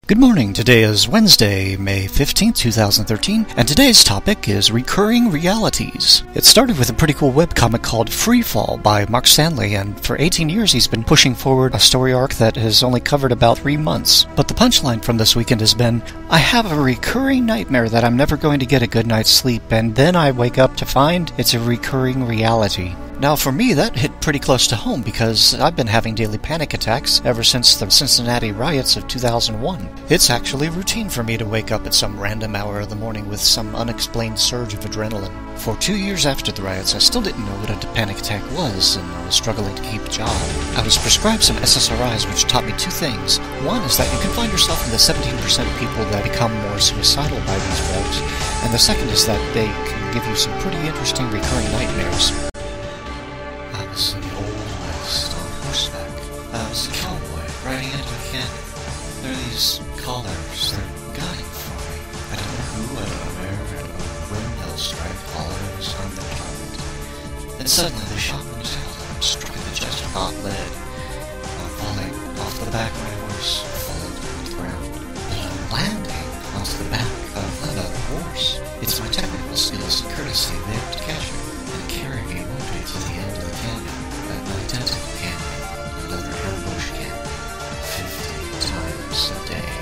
Good morning, today is Wednesday, May 15th, 2013, and today's topic is recurring realities. It started with a pretty cool webcomic called Freefall by Mark Stanley, and for 18 years he's been pushing forward a story arc that has only covered about 3 months. But the punchline from this weekend has been, I have a recurring nightmare that I'm never going to get a good night's sleep, and then I wake up to find it's a recurring reality. Now for me, that hit pretty close to home because I've been having daily panic attacks ever since the Cincinnati riots of 2001. It's actually routine for me to wake up at some random hour of the morning with some unexplained surge of adrenaline. For 2 years after the riots, I still didn't know what a panic attack was, and I was struggling to keep a job. I was prescribed some SSRIs which taught me 2 things. One is that you can find yourself in the 17% of people that become more suicidal by these drugs, and the second is that they can give you some pretty interesting recurring nightmares. I was in the Old West on horseback. I was a cowboy riding into a canyon. There are these callers, they're gunning for me. I don't know who, I don't know where, I don't know when they'll strike while I was on their target. Then suddenly they shot themselves and struck in the chest with hot lead. I'm falling off the back of my horse, falling to the ground. But I'm landing onto the back of another horse. It's my technical skills and courtesy there to catch me and carry me moving to the end of the canyon, an identical canyon, another ambush canyon, 50 times a day.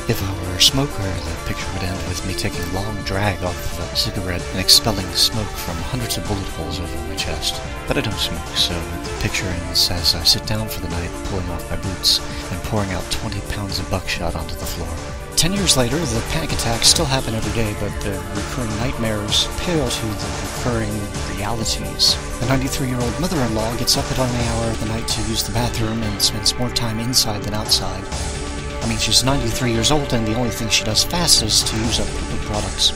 If I were a smoker, the picture would end with me taking a long drag off of a cigarette and expelling smoke from hundreds of bullet holes over my chest. But I don't smoke, so the picture ends as I sit down for the night, pulling off my boots and pouring out 20 pounds of buckshot onto the floor. 10 years later, the panic attacks still happen every day, but the recurring nightmares pale to the recurring realities. The 93-year-old mother-in-law gets up at any hour of the night to use the bathroom and spends more time inside than outside. I mean, she's 93 years old, and the only thing she does fast is to use up public products.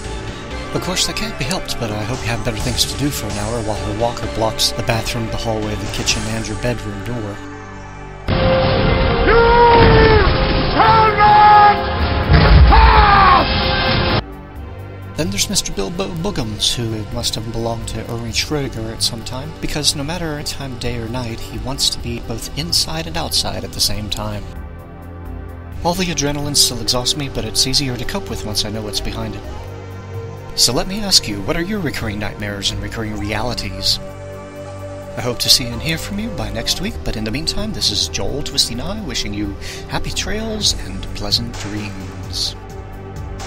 Of course, that can't be helped, but I hope you have better things to do for an hour while her walker blocks the bathroom, the hallway, the kitchen, and your bedroom door. Then there's Mr. Bilbo Boogums, who must have belonged to Ernie Schrödinger at some time, because no matter time of day or night, he wants to be both inside and outside at the same time. All the adrenaline still exhausts me, but it's easier to cope with once I know what's behind it. So let me ask you, what are your recurring nightmares and recurring realities? I hope to see and hear from you by next week, but in the meantime, this is Joel Twisty Nye wishing you happy trails and pleasant dreams.